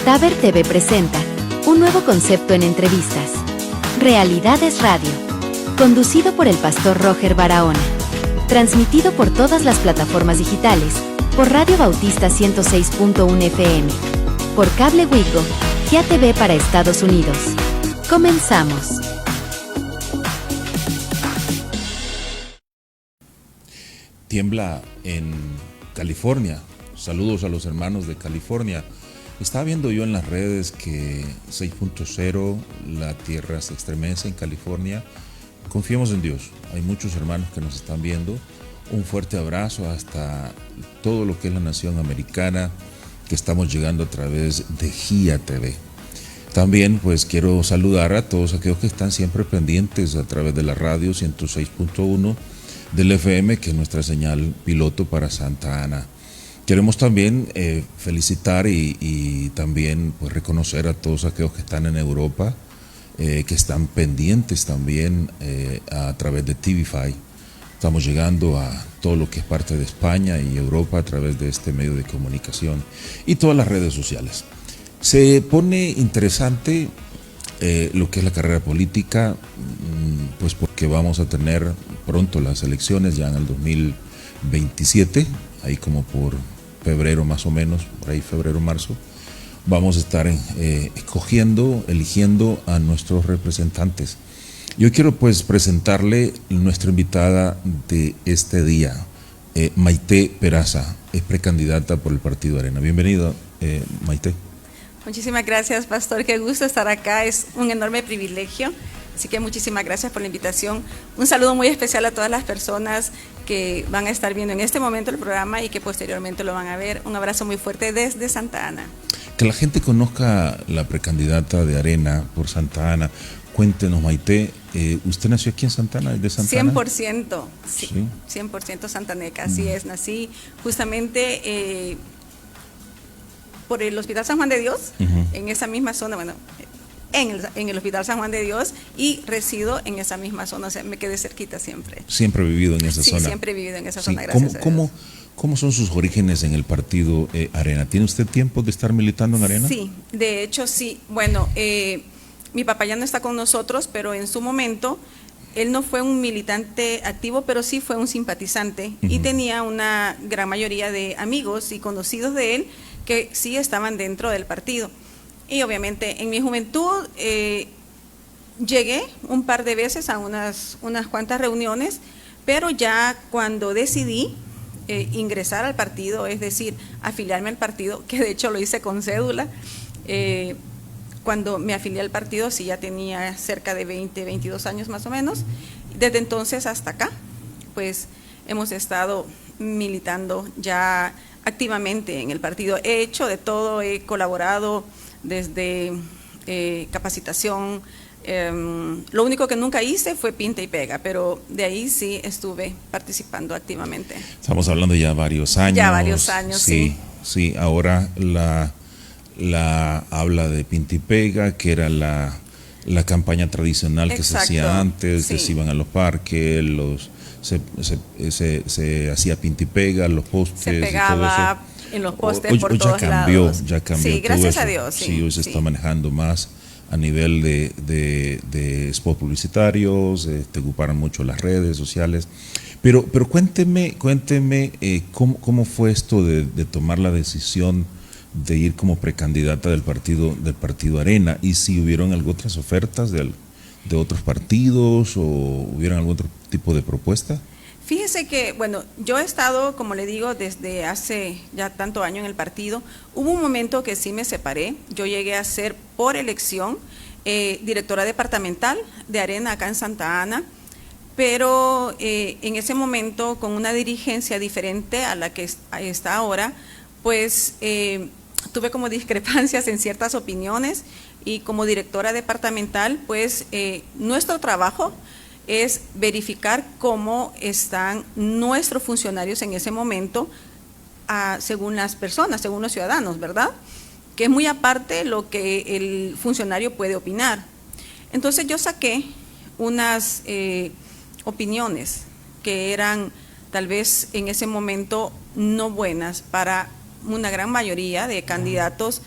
Taber TV presenta un nuevo concepto en entrevistas. Realidades Radio. Conducido por el pastor Roger Barahona. Transmitido por todas las plataformas digitales, por Radio Bautista 106.1 FM, por Cable Wigo, GATV para Estados Unidos. Comenzamos. Tiembla en California. Saludos a los hermanos de California. Estaba viendo yo en las redes que 6.0, la tierra se estremece en California. Confiemos en Dios. Hay muchos hermanos que nos están viendo. Un fuerte abrazo hasta todo lo que es la nación americana, que estamos llegando a través de GATV. También pues quiero saludar a todos aquellos que están siempre pendientes a través de la radio 106.1 del FM, que es nuestra señal piloto para Santa Ana. Queremos también felicitar y también pues reconocer a todos aquellos que están en Europa, que están pendientes también a través de TVFi. Estamos llegando a todo lo que es parte de España y Europa a través de este medio de comunicación y todas las redes sociales. Se pone interesante lo que es la carrera política, pues porque vamos a tener pronto las elecciones ya en el 2027, ahí como por febrero más o menos, por ahí febrero, marzo, vamos a estar eligiendo a nuestros representantes. Yo quiero pues presentarle nuestra invitada de este día, Maite Peraza, es precandidata por el Partido Arena. Bienvenida, Maite. Muchísimas gracias, pastor, qué gusto estar acá, es un enorme privilegio. Así que muchísimas gracias por la invitación. Un saludo muy especial a todas las personas que van a estar viendo en este momento el programa y que posteriormente lo van a ver. Un abrazo muy fuerte desde Santa Ana. Que la gente conozca la precandidata de Arena por Santa Ana. Cuéntenos, Maite, ¿usted nació aquí en Santa Ana, de Santa Ana? 100%, sí, 100% santaneca, así es. Nací justamente por el Hospital San Juan de Dios, en esa misma zona, bueno, en el Hospital San Juan de Dios, y resido en esa misma zona, o sea, me quedé cerquita siempre. ¿Siempre he vivido en esa zona? Sí, siempre he vivido en esa zona, gracias a Dios. ¿Cómo son sus orígenes en el partido Arena? ¿Tiene usted tiempo de estar militando en Arena? Sí, de hecho sí. Bueno, mi papá ya no está con nosotros, pero en su momento él no fue un militante activo, pero sí fue un simpatizante, y tenía una gran mayoría de amigos y conocidos de él que sí estaban dentro del partido. Y obviamente en mi juventud llegué un par de veces a unas cuantas reuniones, pero ya cuando decidí ingresar al partido, es decir, afiliarme al partido, que de hecho lo hice con cédula, cuando me afilié al partido sí ya tenía cerca de 22 años más o menos. Desde entonces hasta acá, pues hemos estado militando ya activamente en el partido. He hecho de todo, he colaborado desde capacitación. Lo único que nunca hice fue pinta y pega, pero de ahí sí estuve participando activamente. Estamos hablando ya varios años. Ya varios años, sí. Sí, ahora la habla de pinta y pega, que era la campaña tradicional. Exacto, que se hacía antes, sí. Que se iban a los parques, se hacía pinta y pega, los postes, se pegaba y todo eso. En los postes por todos lados. Ya cambió. Sí, gracias a Dios. Sí, hoy se está manejando más a nivel de spots publicitarios, ocuparon mucho las redes sociales. Pero cuénteme cómo fue esto de tomar la decisión de ir como precandidata del partido Arena, y si hubieron algunas otras ofertas de otros partidos o hubieron algún otro tipo de propuesta. Fíjese que, bueno, yo he estado, como le digo, desde hace ya tanto año en el partido. Hubo un momento que sí me separé. Yo llegué a ser, por elección, directora departamental de Arena acá en Santa Ana, pero en ese momento, con una dirigencia diferente a la que está ahora, pues tuve como discrepancias en ciertas opiniones, y como directora departamental, pues nuestro trabajo es verificar cómo están nuestros funcionarios en ese momento, según las personas, según los ciudadanos, ¿verdad? Que es muy aparte lo que el funcionario puede opinar. Entonces yo saqué unas opiniones que eran tal vez en ese momento no buenas para una gran mayoría de candidatos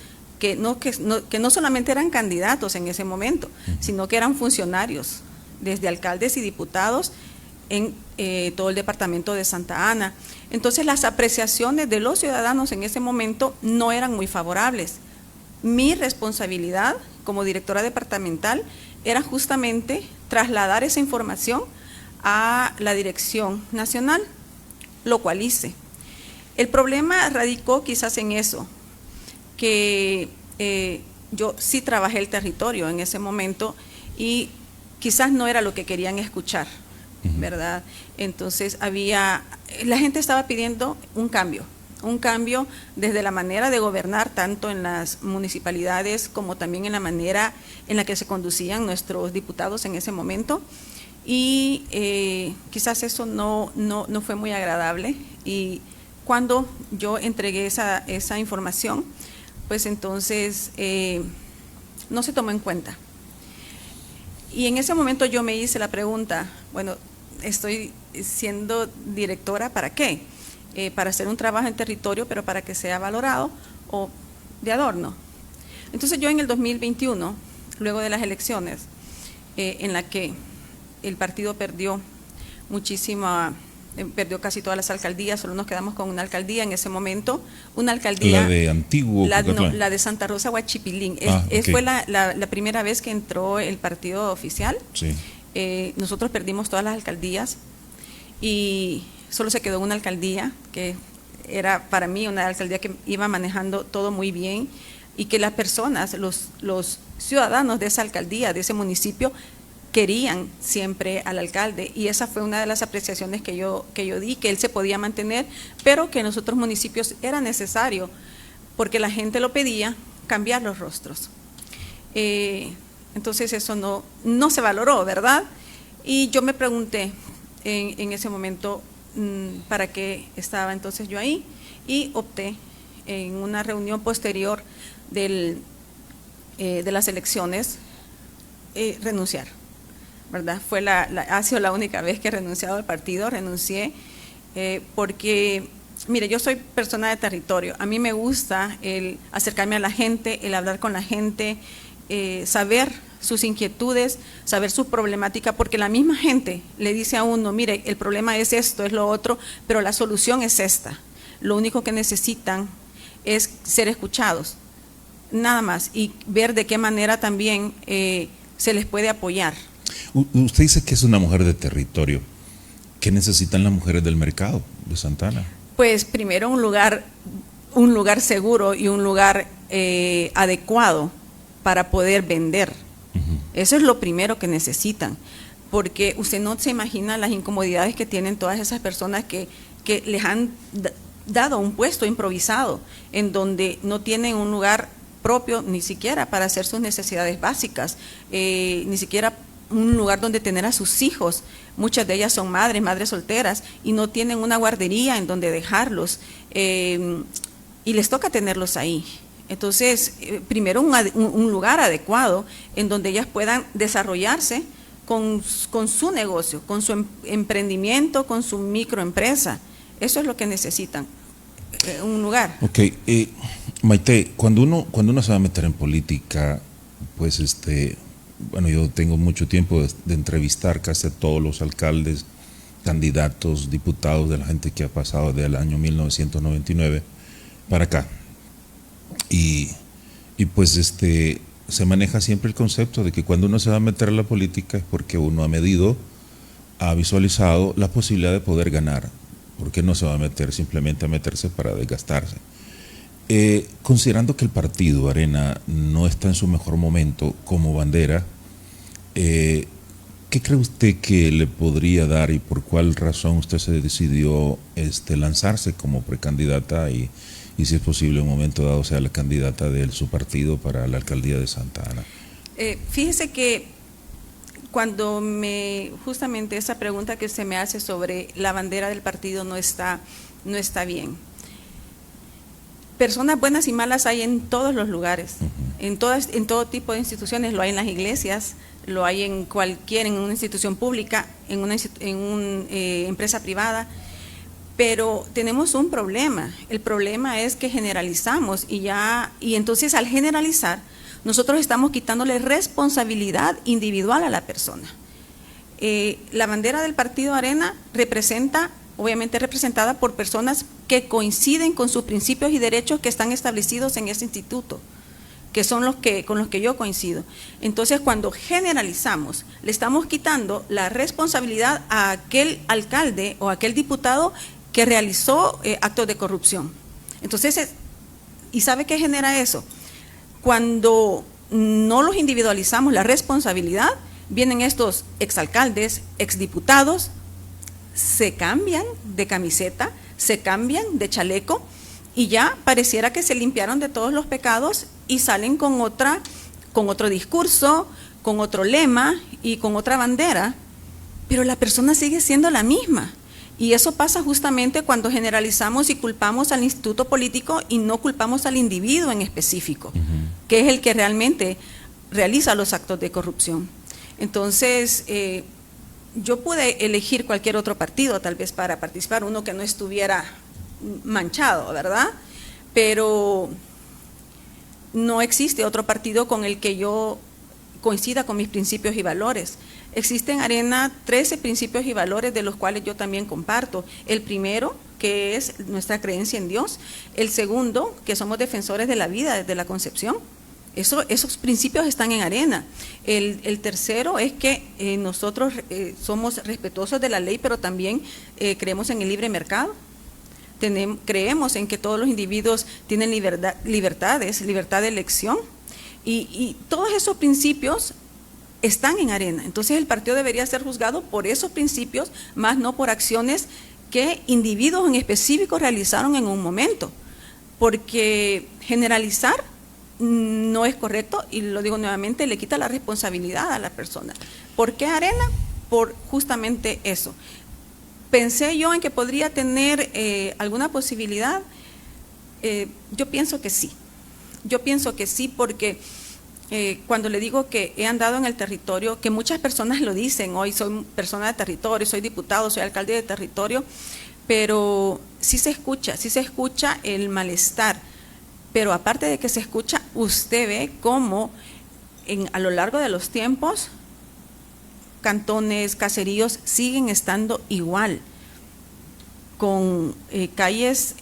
que no solamente eran candidatos en ese momento, sino que eran funcionarios, desde alcaldes y diputados en todo el departamento de Santa Ana. Entonces las apreciaciones de los ciudadanos en ese momento no eran muy favorables. Mi responsabilidad como directora departamental era justamente trasladar esa información a la dirección nacional, lo cual hice. El problema radicó quizás en eso, que yo sí trabajé el territorio en ese momento y quizás no era lo que querían escuchar, ¿verdad? Entonces la gente estaba pidiendo un cambio desde la manera de gobernar, tanto en las municipalidades como también en la manera en la que se conducían nuestros diputados en ese momento. Y quizás eso no fue muy agradable. Y cuando yo entregué esa información, pues entonces no se tomó en cuenta. Y en ese momento yo me hice la pregunta, bueno, estoy siendo directora, ¿para qué? Para hacer un trabajo en territorio, pero para que sea valorado o de adorno. Entonces yo en el 2021, luego de las elecciones, en la que el partido perdió perdió casi todas las alcaldías, solo nos quedamos con una alcaldía en ese momento, una alcaldía… La de Antiguo Cucatlán. La de Santa Rosa, Huachipilín. Okay. Fue la primera vez que entró el partido oficial. Sí. Nosotros perdimos todas las alcaldías y solo se quedó una alcaldía, que era para mí una alcaldía que iba manejando todo muy bien y que las personas, los ciudadanos de esa alcaldía, de ese municipio, querían siempre al alcalde, y esa fue una de las apreciaciones que yo di, que él se podía mantener, pero que en los otros municipios era necesario, porque la gente lo pedía, cambiar los rostros. Entonces eso no se valoró, ¿verdad? Y yo me pregunté en ese momento para qué estaba entonces yo ahí, y opté en una reunión posterior de las elecciones renunciar, ¿verdad? Ha sido la única vez que he renunciado al partido. Renuncié porque, mire, yo soy persona de territorio, a mí me gusta el acercarme a la gente, el hablar con la gente, saber sus inquietudes, saber su problemática, porque la misma gente le dice a uno, mire, el problema es esto, es lo otro, pero la solución es esta. Lo único que necesitan es ser escuchados, nada más, y ver de qué manera también se les puede apoyar. Usted dice que es una mujer de territorio. ¿Qué necesitan las mujeres del mercado de Santa Ana? Pues primero un lugar seguro y un lugar adecuado para poder vender. Eso es lo primero que necesitan, porque usted no se imagina las incomodidades que tienen todas esas personas que les han dado un puesto improvisado, en donde no tienen un lugar propio ni siquiera para hacer sus necesidades básicas, ni siquiera un lugar donde tener a sus hijos. Muchas de ellas son madres solteras, y no tienen una guardería en donde dejarlos, y les toca tenerlos ahí. Entonces, primero un lugar adecuado en donde ellas puedan desarrollarse con su negocio, con su emprendimiento, con su microempresa. Eso es lo que necesitan, un lugar. Ok, Maite, cuando uno se va a meter en política, pues bueno, yo tengo mucho tiempo de entrevistar casi a todos los alcaldes, candidatos, diputados, de la gente que ha pasado desde el año 1999 para acá. Y pues se maneja siempre el concepto de que cuando uno se va a meter a la política es porque uno ha visualizado la posibilidad de poder ganar. ¿Por qué no se va a meter simplemente a meterse para desgastarse? Considerando que el partido Arena no está en su mejor momento como bandera, ¿qué cree usted que le podría dar y por cuál razón usted se decidió lanzarse como precandidata y si es posible en un momento dado sea la candidata de su partido para la alcaldía de Santa Ana? Fíjese que cuando justamente esa pregunta que se me hace sobre la bandera del partido no está bien. Personas buenas y malas hay en todos los lugares, en todo tipo de instituciones. Lo hay en las iglesias, lo hay en una institución pública, en una empresa privada, Pero tenemos un problema. El problema es que generalizamos y entonces al generalizar nosotros estamos quitándole responsabilidad individual a la persona. La bandera del Partido Arena obviamente representada por personas que coinciden con sus principios y derechos que están establecidos en ese instituto, que son con los que yo coincido. Entonces, cuando generalizamos, le estamos quitando la responsabilidad a aquel alcalde o a aquel diputado que realizó actos de corrupción. Entonces, ¿y sabe qué genera eso? Cuando no los individualizamos la responsabilidad, vienen estos exalcaldes, exdiputados, se cambian de camiseta, se cambian de chaleco y ya pareciera que se limpiaron de todos los pecados y salen con otro discurso, con otro lema y con otra bandera, pero la persona sigue siendo la misma. Y eso pasa justamente cuando generalizamos y culpamos al instituto político y no culpamos al individuo en específico, que es el que realmente realiza los actos de corrupción. Entonces, yo pude elegir cualquier otro partido, tal vez para participar, uno que no estuviera manchado, ¿verdad? Pero no existe otro partido con el que yo coincida con mis principios y valores. Existen en Arena 13 principios y valores de los cuales yo también comparto. El primero, que es nuestra creencia en Dios. El segundo, que somos defensores de la vida desde la concepción. Esos principios están en Arena. El tercero es que nosotros somos respetuosos de la ley, pero también creemos en el libre mercado. Creemos en que todos los individuos tienen libertad de elección. Y todos esos principios están en Arena. Entonces el partido debería ser juzgado por esos principios, más no por acciones que individuos en específico realizaron en un momento. Porque generalizar no es correcto, y lo digo nuevamente, le quita la responsabilidad a la persona. ¿Por qué Arena? Por justamente eso. Pensé yo en que podría tener alguna posibilidad. Yo pienso que sí. Yo pienso que sí, porque cuando le digo que he andado en el territorio, que muchas personas lo dicen, hoy soy persona de territorio, soy diputado, soy alcalde de territorio, pero sí se escucha el malestar. Pero aparte de que se escucha, usted ve cómo a lo largo de los tiempos, cantones, caseríos siguen estando igual, con calles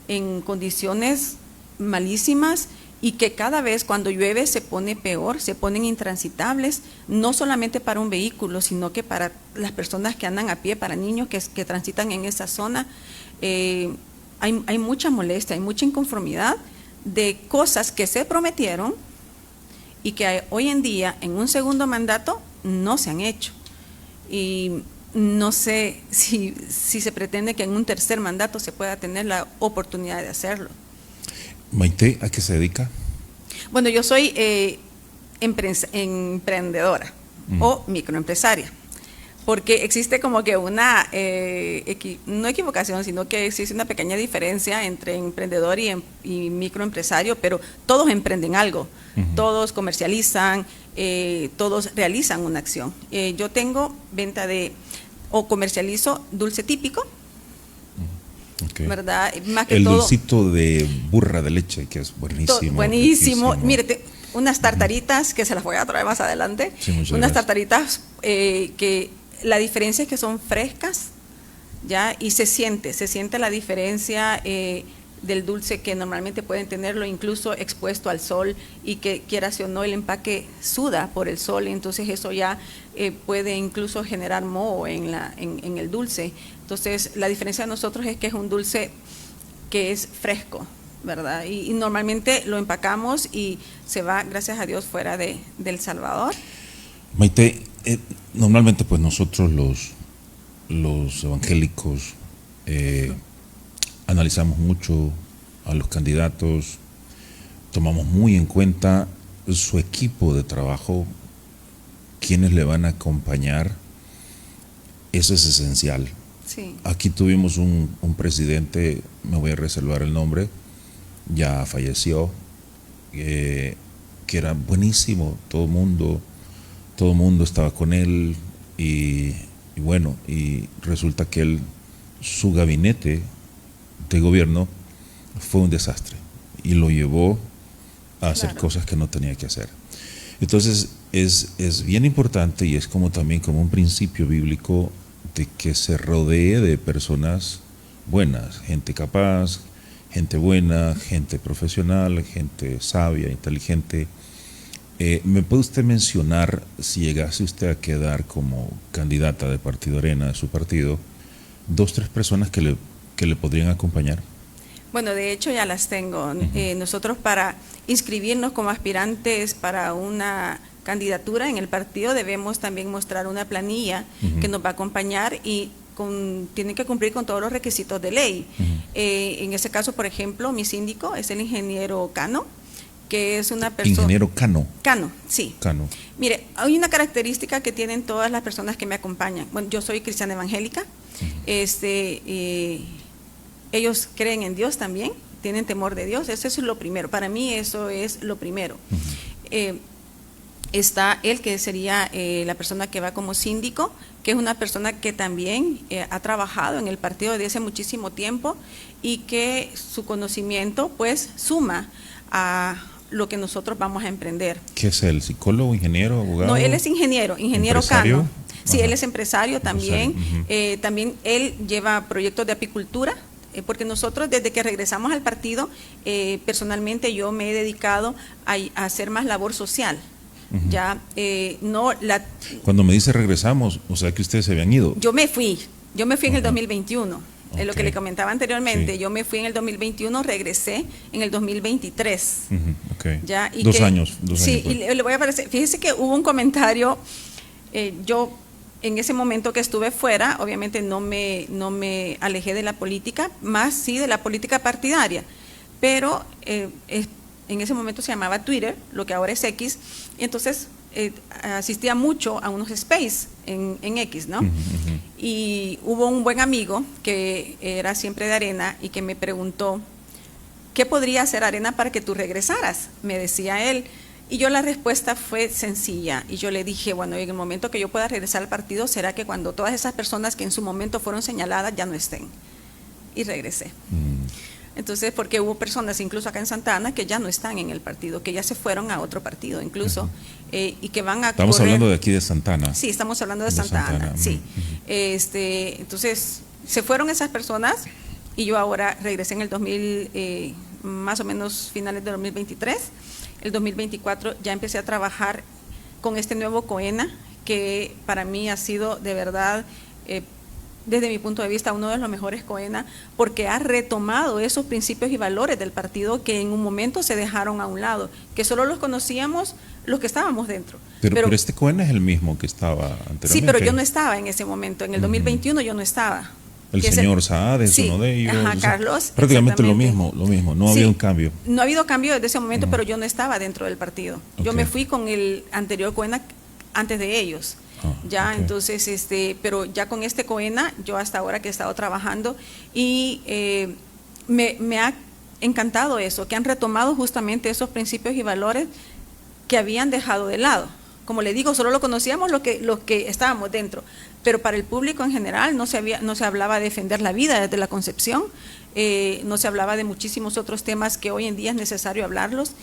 en condiciones malísimas y que cada vez cuando llueve se pone peor, se ponen intransitables, no solamente para un vehículo, sino que para las personas que andan a pie, para niños que transitan en esa zona. Hay mucha molestia, hay mucha inconformidad de cosas que se prometieron y que hoy en día en un segundo mandato no se han hecho, y no sé si se pretende que en un tercer mandato se pueda tener la oportunidad de hacerlo. Maite, ¿a qué se dedica? Bueno, yo soy emprendedora o microempresaria, porque existe como que una, no equivocación, sino que existe una pequeña diferencia entre emprendedor y microempresario, pero todos emprenden algo, todos comercializan, todos realizan una acción. Yo tengo venta o comercializo dulce típico, okay, ¿verdad? Más que el todo, dulcito de burra de leche, que es buenísimo. Buenísimo. Mire, unas tartaritas que se las voy a traer más adelante. Sí, unas gracias. Tartaritas que la diferencia es que son frescas, ya, y se siente la diferencia del dulce, que normalmente pueden tenerlo incluso expuesto al sol, y que quieras o no el empaque suda por el sol, entonces eso ya puede incluso generar moho en el dulce. Entonces la diferencia de nosotros es que es un dulce que es fresco, ¿verdad? Y normalmente lo empacamos y se va, gracias a Dios, fuera de El Salvador. Maite, normalmente pues nosotros los evangélicos analizamos mucho a los candidatos, tomamos muy en cuenta su equipo de trabajo, quienes le van a acompañar. Eso es esencial. Sí. Aquí tuvimos un presidente, me voy a reservar el nombre, ya falleció, que era buenísimo, todo mundo estaba con él, y bueno, y resulta que él su gabinete de gobierno fue un desastre y lo llevó a hacer cosas que no tenía que hacer. Entonces es bien importante y es como también como un principio bíblico de que se rodee de personas buenas, gente capaz, gente buena, gente profesional, gente sabia, inteligente. ¿Me puede usted mencionar, si llegase usted a quedar como candidata de Partido Arena, de su partido, 2, 3 personas que le podrían acompañar? Bueno, de hecho ya las tengo. Nosotros para inscribirnos como aspirantes para una candidatura en el partido debemos también mostrar una planilla que nos va a acompañar y tienen que cumplir con todos los requisitos de ley. En ese caso, por ejemplo, mi síndico es el ingeniero Cano, que es una persona... Ingeniero Cano. Cano, sí. Cano. Mire, hay una característica que tienen todas las personas que me acompañan. Bueno, yo soy cristiana evangélica, ellos creen en Dios también, tienen temor de Dios, eso es lo primero. Para mí eso es lo primero. Está él, que sería la persona que va como síndico, que es una persona que también ha trabajado en el partido desde hace muchísimo tiempo y que su conocimiento pues suma a lo que nosotros vamos a emprender. ¿Qué es él? ¿Psicólogo, ingeniero, abogado? No, él es ingeniero ¿Empresario? Cano. Sí, él es empresario también. También él lleva proyectos de apicultura, porque nosotros desde que regresamos al partido, personalmente yo me he dedicado a hacer más labor social. Ya, Cuando me dice regresamos, o sea que ustedes se habían ido. Yo me fui en el 2021. Es lo que le comentaba anteriormente. Sí. Yo me fui en el 2021, regresé en el 2023. Ya, y 2 años. Sí, y le voy a aparecer. Fíjese que hubo un comentario, yo en ese momento que estuve fuera, obviamente no me alejé de la política, más sí de la política partidaria, pero en ese momento se llamaba Twitter, lo que ahora es X, y entonces asistía mucho a unos space en X, ¿no? Y hubo un buen amigo que era siempre de Arena y que me preguntó, ¿qué podría hacer Arena para que tú regresaras? Me decía él. Y yo la respuesta fue sencilla, y yo le dije, bueno, en el momento que yo pueda regresar al partido, será que cuando todas esas personas que en su momento fueron señaladas ya no estén. Y regresé. Entonces, porque hubo personas, incluso acá en Santa Ana, que ya no están en el partido, que ya se fueron a otro partido, incluso, y que van a Estamos hablando de aquí de Santa Ana. Sí, estamos hablando de Santa Ana, sí. Entonces, se fueron esas personas, y yo ahora regresé en el más o menos finales de 2023. El 2024 ya empecé a trabajar con este nuevo COENA, que para mí ha sido de verdad, desde mi punto de vista, uno de los mejores COENA, porque ha retomado esos principios y valores del partido que en un momento se dejaron a un lado, que solo los conocíamos los que estábamos dentro. Pero este COENA es el mismo que estaba anteriormente. Sí, pero yo no estaba en ese momento, en el 2021 yo no estaba. El señor Saad es uno de ellos. Carlos. Prácticamente lo mismo, no había un cambio. No ha habido cambio desde ese momento, pero yo no estaba dentro del partido. Yo me fui con el anterior COENA antes de ellos. Entonces, pero ya con este COENA, yo hasta ahora que he estado trabajando, y me ha encantado eso, que han retomado justamente esos principios y valores que habían dejado de lado. Como le digo, solo lo conocíamos los que estábamos dentro, pero para el público en general no se hablaba de defender la vida desde la concepción, no se hablaba de muchísimos otros temas que hoy en día es necesario hablarlos,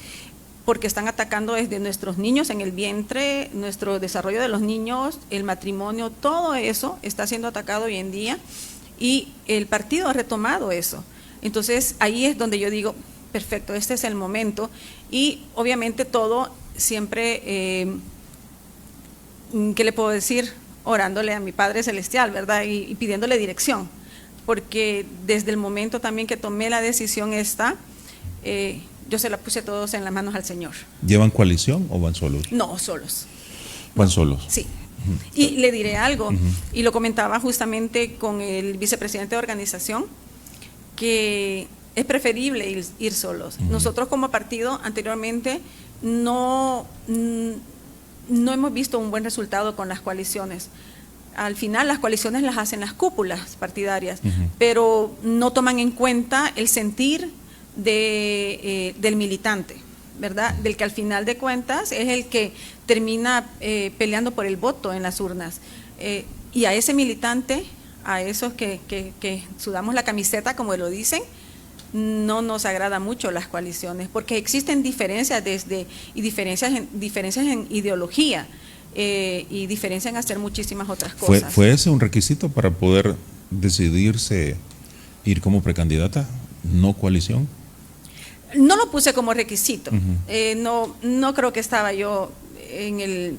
porque están atacando desde nuestros niños en el vientre, nuestro desarrollo de los niños, el matrimonio, todo eso está siendo atacado hoy en día, y el partido ha retomado eso. Entonces ahí es donde yo digo, perfecto, este es el momento, y obviamente todo siempre... ¿qué le puedo decir? Orándole a mi Padre Celestial, ¿verdad? Y pidiéndole dirección, porque desde el momento también que tomé la decisión yo se la puse todos en las manos al Señor. ¿Llevan coalición o van solos? No, solos. ¿Van solos? Sí. Y le diré algo, y lo comentaba justamente con el vicepresidente de organización, que es preferible ir solos. Nosotros como partido anteriormente no hemos visto un buen resultado con las coaliciones. Al final las coaliciones las hacen las cúpulas partidarias, pero no toman en cuenta el sentir del militante, ¿verdad? Del que al final de cuentas es el que termina peleando por el voto en las urnas. Y a ese militante a esos que sudamos la camiseta, como lo dicen, no nos agrada mucho las coaliciones, porque existen diferencias diferencias en ideología y diferencias en hacer muchísimas otras cosas. ¿Fue ese un requisito para poder decidirse ir como precandidata? ¿No coalición? No lo puse como requisito. No creo que estaba yo en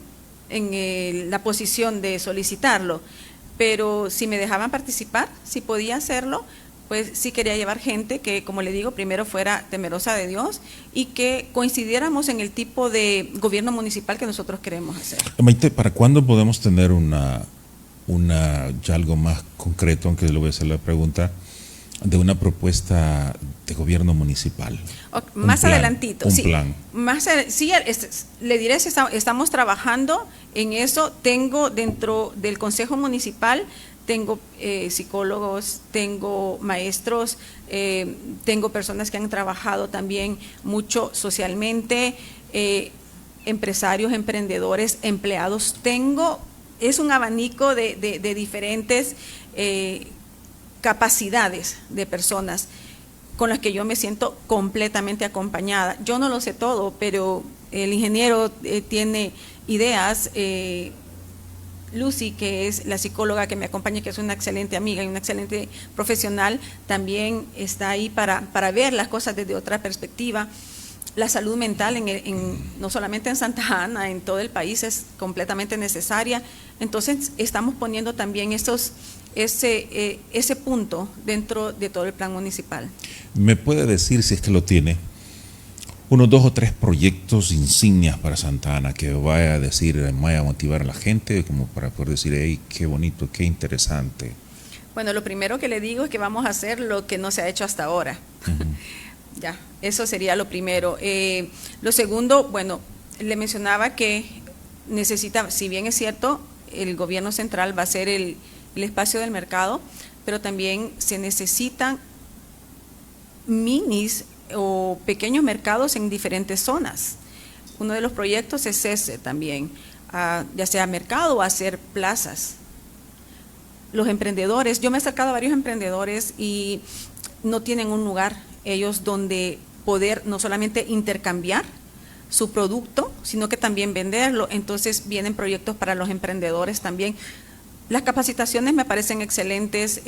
la posición de solicitarlo, pero si me dejaban participar, si podía hacerlo, pues sí quería llevar gente que, como le digo, primero fuera temerosa de Dios y que coincidiéramos en el tipo de gobierno municipal que nosotros queremos hacer. Maite, ¿para cuándo podemos tener ya algo más concreto, aunque le voy a hacer la pregunta, de una propuesta de gobierno municipal? Más adelantito, un sí. Plan. Le diré si estamos trabajando en eso. Tengo dentro del Consejo Municipal, tengo psicólogos, tengo maestros, tengo personas que han trabajado también mucho socialmente, empresarios, emprendedores, empleados. Es un abanico de diferentes capacidades de personas con las que yo me siento completamente acompañada. Yo no lo sé todo, pero el ingeniero tiene ideas. Lucy, que es la psicóloga que me acompaña, que es una excelente amiga y una excelente profesional, también está ahí para ver las cosas desde otra perspectiva. La salud mental, no solamente en Santa Ana, en todo el país es completamente necesaria. Entonces estamos poniendo también ese punto dentro de todo el plan municipal. ¿Me puede decir, si es que lo tiene, unos 2 o 3 proyectos insignias para Santa Ana que vaya a motivar a la gente, como para poder decir, hey, qué bonito, qué interesante? Bueno, lo primero que le digo es que vamos a hacer lo que no se ha hecho hasta ahora. Ya, eso sería lo primero. Lo segundo, bueno, le mencionaba que necesita, si bien es cierto, el gobierno central va a ser el espacio del mercado, pero también se necesitan minis o pequeños mercados en diferentes zonas. Uno de los proyectos es ese también, ya sea mercado o hacer plazas. Los emprendedores, yo me he acercado a varios emprendedores y no tienen un lugar ellos donde poder no solamente intercambiar su producto, sino que también venderlo. Entonces vienen proyectos para los emprendedores también. Las capacitaciones me parecen excelentes,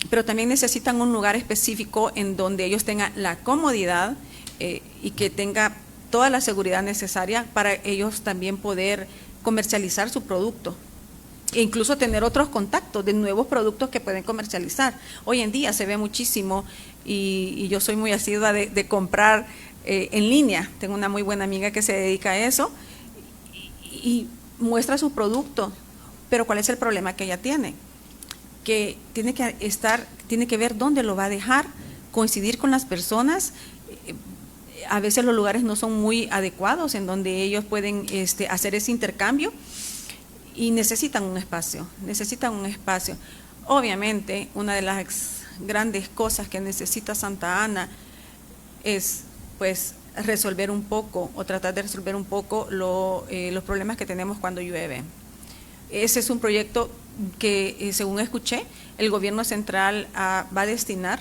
pero también necesitan un lugar específico en donde ellos tengan la comodidad y que tenga toda la seguridad necesaria para ellos también poder comercializar su producto e incluso tener otros contactos de nuevos productos que pueden comercializar. Hoy en día se ve muchísimo y yo soy muy asidua de comprar en línea. Tengo una muy buena amiga que se dedica a eso y muestra su producto, pero ¿cuál es el problema que ella tiene? Que tiene que ver dónde lo va a dejar, coincidir con las personas. A veces los lugares no son muy adecuados en donde ellos pueden hacer ese intercambio y necesitan un espacio. Obviamente, una de las grandes cosas que necesita Santa Ana es pues resolver un poco o tratar de resolver un poco los problemas que tenemos cuando llueve. Ese es un proyecto que, según escuché, el gobierno central va a destinar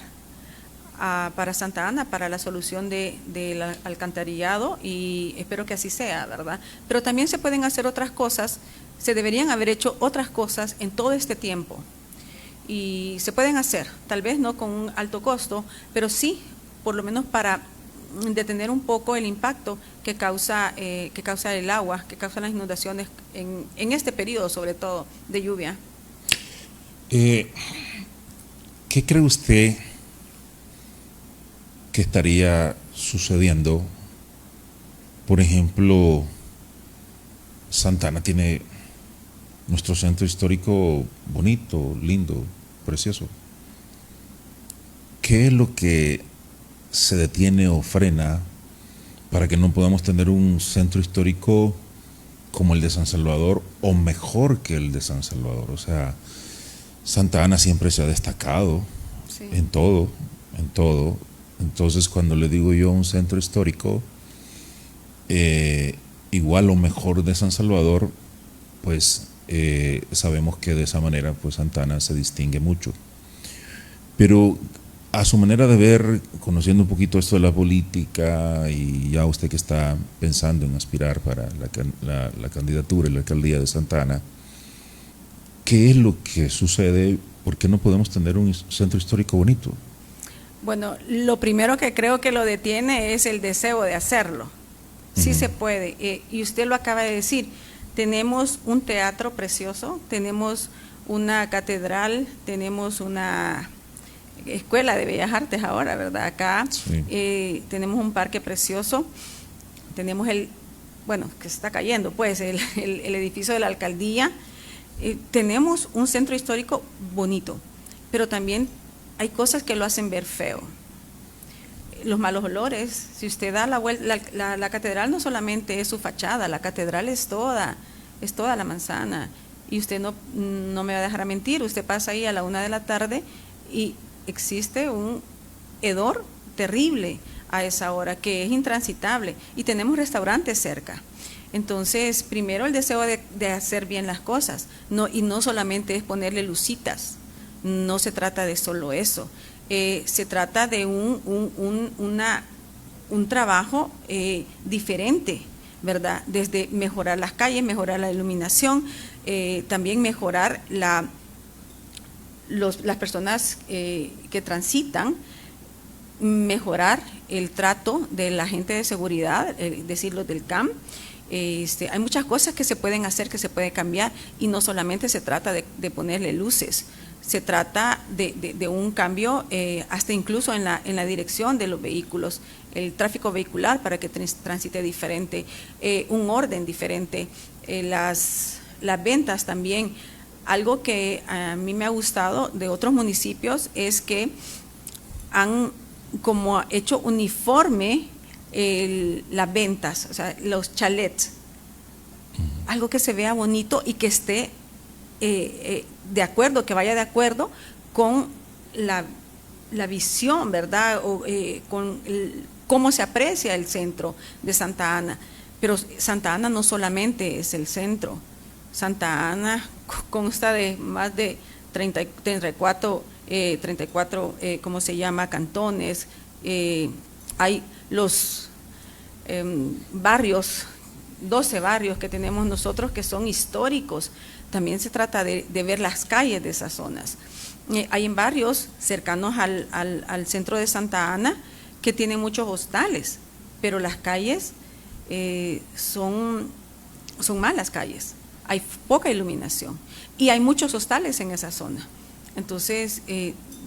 para Santa Ana, para la solución del alcantarillado, y espero que así sea, ¿verdad? Pero también se pueden hacer otras cosas, se deberían haber hecho otras cosas en todo este tiempo, y se pueden hacer, tal vez no con un alto costo, pero sí, por lo menos para detener un poco el impacto que causa el agua, que causan las inundaciones en este periodo, sobre todo, de lluvia. ¿Qué cree usted que estaría sucediendo? Por ejemplo, Santa Ana tiene nuestro centro histórico bonito, lindo, precioso. ¿Qué es lo que se detiene o frena para que no podamos tener un centro histórico como el de San Salvador o mejor que el de San Salvador? O sea, Santa Ana siempre se ha destacado, sí, en todo. Entonces, cuando le digo yo un centro histórico igual o mejor de San Salvador, pues sabemos que de esa manera pues Santa Ana se distingue mucho. Pero a su manera de ver, conociendo un poquito esto de la política, y ya usted que está pensando en aspirar para la candidatura y la alcaldía de Santa Ana, ¿qué es lo que sucede? ¿Por qué no podemos tener un centro histórico bonito? Bueno, lo primero que creo que lo detiene es el deseo de hacerlo. Sí se puede, y usted lo acaba de decir, tenemos un teatro precioso, tenemos una catedral, tenemos una escuela de bellas artes ahora, ¿verdad? Acá sí. Tenemos un parque precioso, tenemos que se está cayendo, pues, el edificio de la alcaldía, tenemos un centro histórico bonito, pero también hay cosas que lo hacen ver feo. Los malos olores, si usted da la vuelta, la catedral no solamente es su fachada, la catedral es toda la manzana, y usted no me va a dejar mentir, usted pasa ahí a la 1 de la tarde y existe un hedor terrible a esa hora que es intransitable, y tenemos restaurantes cerca. Entonces, primero el deseo de hacer bien las cosas, y no solamente es ponerle lucitas, no se trata de solo eso, se trata de un trabajo diferente, ¿verdad? Desde mejorar las calles, mejorar la iluminación, también mejorar las personas que transitan, mejorar el trato de la gente de seguridad, decir los del CAM. Hay muchas cosas que se pueden hacer, que se puede cambiar, y no solamente se trata de ponerle luces, se trata de un cambio hasta incluso en la dirección de los vehículos, el tráfico vehicular para que transite diferente, un orden diferente, las ventas también. Algo que a mí me ha gustado de otros municipios es que han como hecho uniforme las ventas, o sea, los chalets, algo que se vea bonito y que esté de acuerdo, que vaya de acuerdo con la visión, ¿verdad? O con cómo se aprecia el centro de Santa Ana. Pero Santa Ana no solamente es el centro, Santa Ana consta de más de 34 ¿cómo se llama? Cantones, hay los barrios, 12 barrios que tenemos nosotros que son históricos. También se trata de ver las calles de esas zonas. Hay en barrios cercanos al centro de Santa Ana que tienen muchos hostales, pero las calles son malas calles, hay poca iluminación y hay muchos hostales en esa zona. Entonces,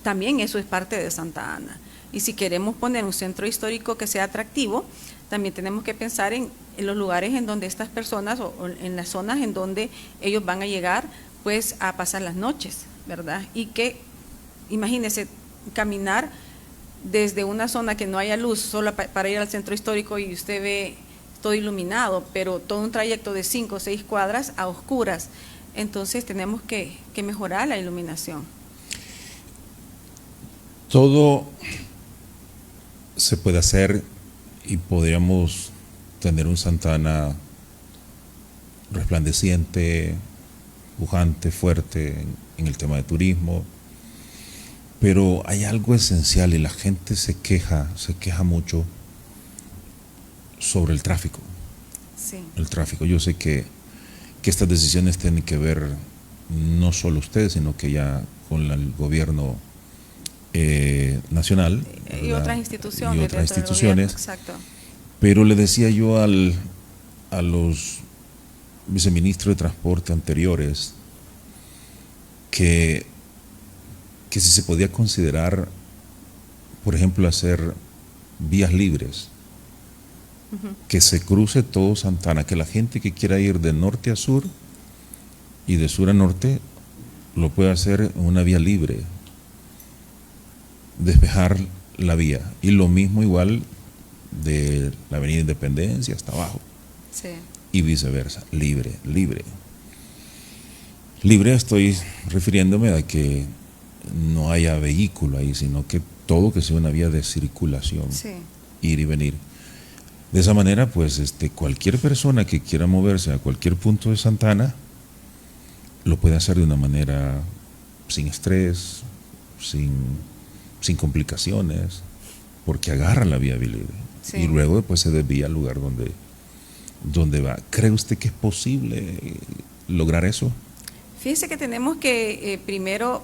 también eso es parte de Santa Ana. Y si queremos poner un centro histórico que sea atractivo, también tenemos que pensar en los lugares en donde estas personas o en las zonas en donde ellos van a llegar pues a pasar las noches, ¿verdad? Y que, imagínense, caminar desde una zona que no haya luz solo para ir al centro histórico y usted ve todo iluminado, pero todo un trayecto de 5 o 6 cuadras a oscuras. Entonces tenemos que mejorar la iluminación. Todo se puede hacer y podríamos tener un Santa Ana resplandeciente, pujante, fuerte en el tema de turismo, pero hay algo esencial y la gente se queja mucho sobre el tráfico. Sí. El tráfico. Yo sé que estas decisiones tienen que ver no solo ustedes, sino que ya con el gobierno nacional y otras instituciones. Gobierno, exacto. Pero le decía yo a los viceministros de transporte anteriores que si se podía considerar, por ejemplo, hacer vías libres, que se cruce todo Santa Ana, que la gente que quiera ir de norte a sur y de sur a norte lo pueda hacer en una vía libre, despejar la vía, y lo mismo igual de la avenida Independencia hasta abajo, sí. Y viceversa, libre estoy refiriéndome a que no haya vehículo ahí, sino que todo que sea una vía de circulación, sí. Ir y venir. De esa manera, pues cualquier persona que quiera moverse a cualquier punto de Santa Ana lo puede hacer de una manera sin estrés, sin complicaciones, porque agarra la vía libre. Sí. Y luego después se desvía al lugar donde va. ¿Cree usted que es posible lograr eso? Fíjese que tenemos que primero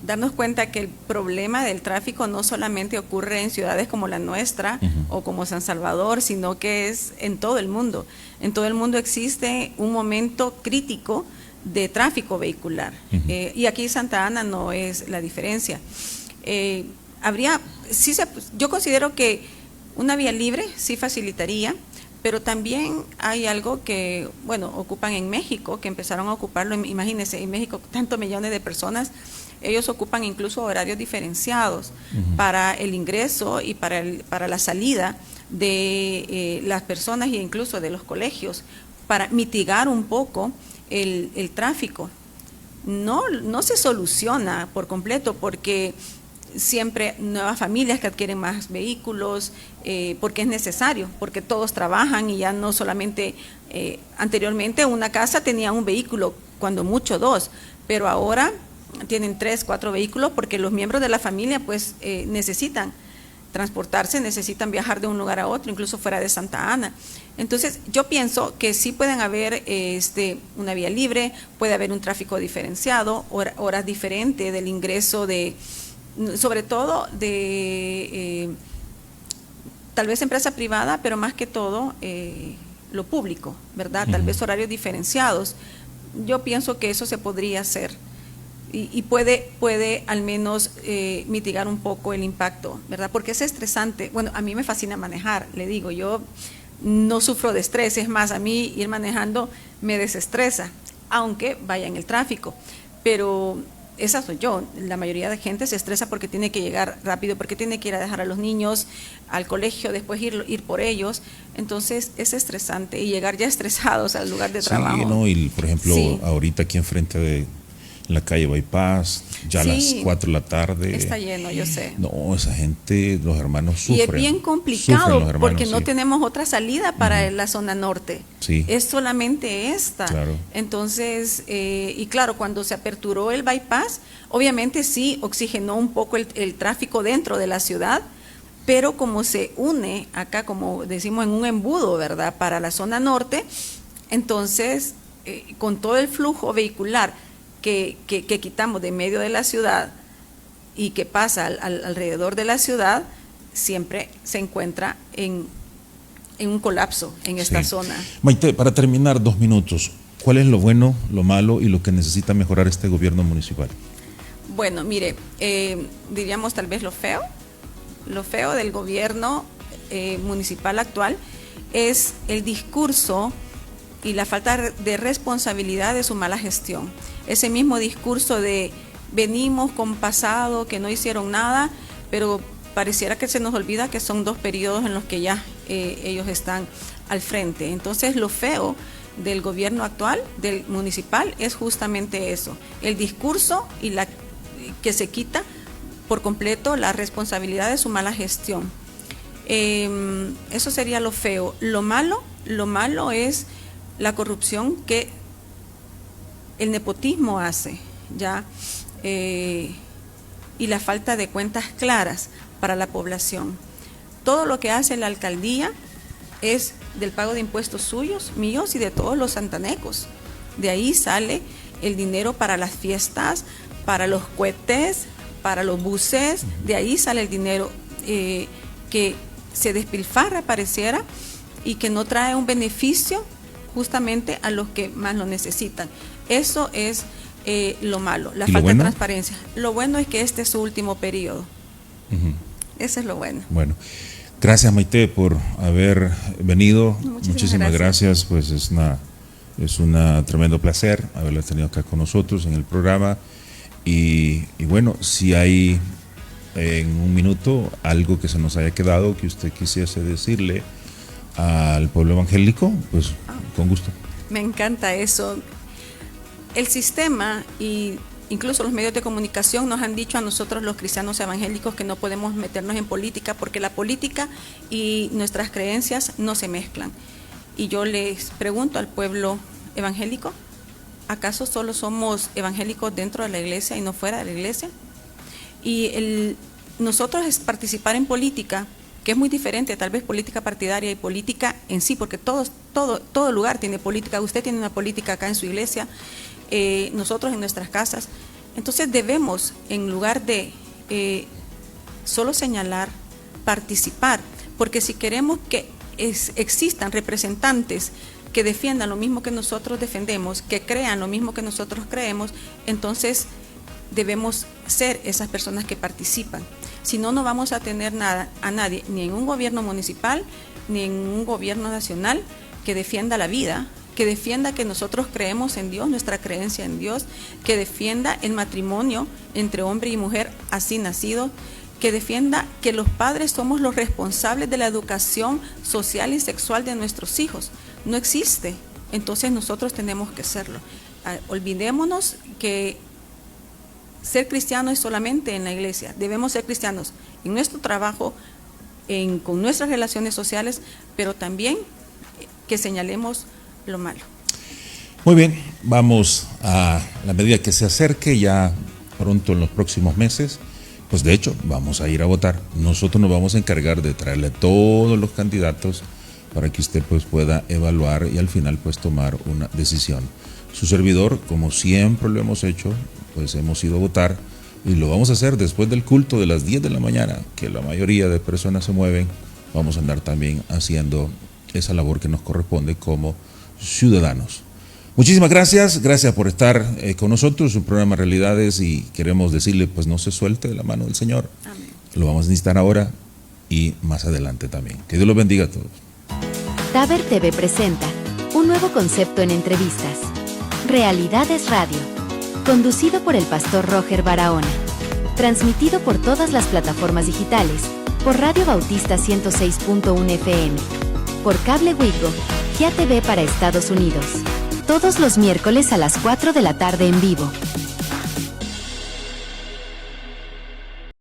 darnos cuenta que el problema del tráfico no solamente ocurre en ciudades como la nuestra o como San Salvador, sino que es en todo el mundo. En todo el mundo existe un momento crítico de tráfico vehicular. Y aquí Santa Ana no es la diferencia. Yo considero que una vía libre sí facilitaría, pero también hay algo que, ocupan en México, que empezaron a ocuparlo, imagínense, en México tantos millones de personas, ellos ocupan incluso horarios diferenciados para el ingreso y para la salida de las personas e incluso de los colegios, para mitigar un poco el tráfico. No se soluciona por completo porque siempre nuevas familias que adquieren más vehículos, porque es necesario, porque todos trabajan y ya no solamente, anteriormente una casa tenía un vehículo, cuando mucho dos, pero ahora tienen 3, 4 vehículos porque los miembros de la familia pues necesitan transportarse, necesitan viajar de un lugar a otro, incluso fuera de Santa Ana. Entonces yo pienso que sí pueden haber una vía libre, puede haber un tráfico diferenciado, horas diferentes del ingreso sobre todo de tal vez empresa privada, pero más que todo lo público, ¿verdad? Tal vez horarios diferenciados. Yo pienso que eso se podría hacer y puede al menos mitigar un poco el impacto, ¿verdad? Porque es estresante. Bueno, a mí me fascina manejar, le digo, yo no sufro de estrés, es más, a mí ir manejando me desestresa, aunque vaya en el tráfico, pero esa soy yo. La mayoría de gente se estresa porque tiene que llegar rápido, porque tiene que ir a dejar a los niños al colegio, después ir por ellos. Entonces es estresante y llegar ya estresados al lugar de trabajo. Sí, ¿no? Y por ejemplo, ahorita aquí enfrente de la calle Bypass, ya a las 4 de la tarde. Está lleno, yo sé. No, esa gente, los hermanos sufren. Y es bien complicado porque no tenemos otra salida para la zona norte. Sí. Es solamente esta. Claro. Entonces, y claro, cuando se aperturó el Bypass, obviamente sí oxigenó un poco el tráfico dentro de la ciudad, pero como se une acá, como decimos, en un embudo, ¿verdad?, para la zona norte, entonces, con todo el flujo vehicular que quitamos de medio de la ciudad y que pasa alrededor de la ciudad, siempre se encuentra en un colapso en esta zona. Maite, para terminar, 2 minutos, ¿cuál es lo bueno, lo malo y lo que necesita mejorar este gobierno municipal? Bueno, mire, diríamos tal vez lo feo del gobierno municipal actual es el discurso y la falta de responsabilidad de su mala gestión. Ese mismo discurso de venimos con pasado, que no hicieron nada, pero pareciera que se nos olvida que son 2 periodos en los que ya ellos están al frente. Entonces lo feo del gobierno actual, del municipal, es justamente eso, el discurso y que se quita por completo la responsabilidad de su mala gestión. Eso sería lo feo. Lo malo es la corrupción que el nepotismo hace, ¿ya? Y la falta de cuentas claras para la población. Todo lo que hace la alcaldía es del pago de impuestos suyos, míos y de todos los santanecos. De ahí sale el dinero para las fiestas, para los cohetes, para los buses, de ahí sale el dinero que se despilfarra, pareciera, y que no trae un beneficio justamente a los que más lo necesitan. Eso es lo malo, la falta de transparencia. Lo bueno es que este es su último periodo. Eso es lo bueno. Bueno, gracias Maite por haber venido. Muchísimas gracias. Pues es un tremendo placer haberla tenido acá con nosotros en el programa. Y bueno, si hay en un minuto algo que se nos haya quedado que usted quisiese decirle al pueblo evangélico, pues con gusto. Me encanta eso. El sistema y incluso los medios de comunicación nos han dicho a nosotros los cristianos evangélicos que no podemos meternos en política porque la política y nuestras creencias no se mezclan. Y yo les pregunto al pueblo evangélico, ¿Acaso solo somos evangélicos dentro de la iglesia y no fuera de la iglesia? Y nosotros es participar en política, que es muy diferente, tal vez política partidaria y política en sí, porque todo lugar tiene política. Usted tiene una política acá en su iglesia, nosotros en nuestras casas. Entonces debemos, en lugar de solo señalar, participar, porque si queremos que existan representantes que defiendan lo mismo que nosotros defendemos, que crean lo mismo que nosotros creemos, entonces debemos ser esas personas que participan. Si no, no vamos a tener a nadie, ni en un gobierno municipal, ni en un gobierno nacional, que defienda la vida, que defienda que nosotros creemos en Dios, nuestra creencia en Dios, que defienda el matrimonio entre hombre y mujer así nacido, que defienda que los padres somos los responsables de la educación social y sexual de nuestros hijos. No existe, entonces nosotros tenemos que serlo. Olvidémonos que ser cristiano es solamente en la iglesia. Debemos ser cristianos en nuestro trabajo, con nuestras relaciones sociales, pero también que señalemos lo malo. Muy bien, vamos a la medida que se acerque ya pronto en los próximos meses, pues de hecho vamos a ir a votar. Nosotros nos vamos a encargar de traerle todos los candidatos para que usted pues pueda evaluar y al final pues tomar una decisión. Su servidor, como siempre lo hemos hecho, pues hemos ido a votar y lo vamos a hacer después del culto de las 10 de la mañana, que la mayoría de personas se mueven. Vamos a andar también haciendo esa labor que nos corresponde como ciudadanos. Muchísimas gracias por estar con nosotros, su programa Realidades, y queremos decirle pues no se suelte de la mano del Señor. Amén. Lo vamos a necesitar ahora y más adelante también. Que Dios los bendiga a todos. Taber TV presenta un nuevo concepto en entrevistas. Realidades Radio, conducido por el pastor Roger Barahona, transmitido por todas las plataformas digitales, por Radio Bautista 106.1 FM, por Cable Wigo, GIA TV para Estados Unidos, todos los miércoles a las 4 de la tarde en vivo.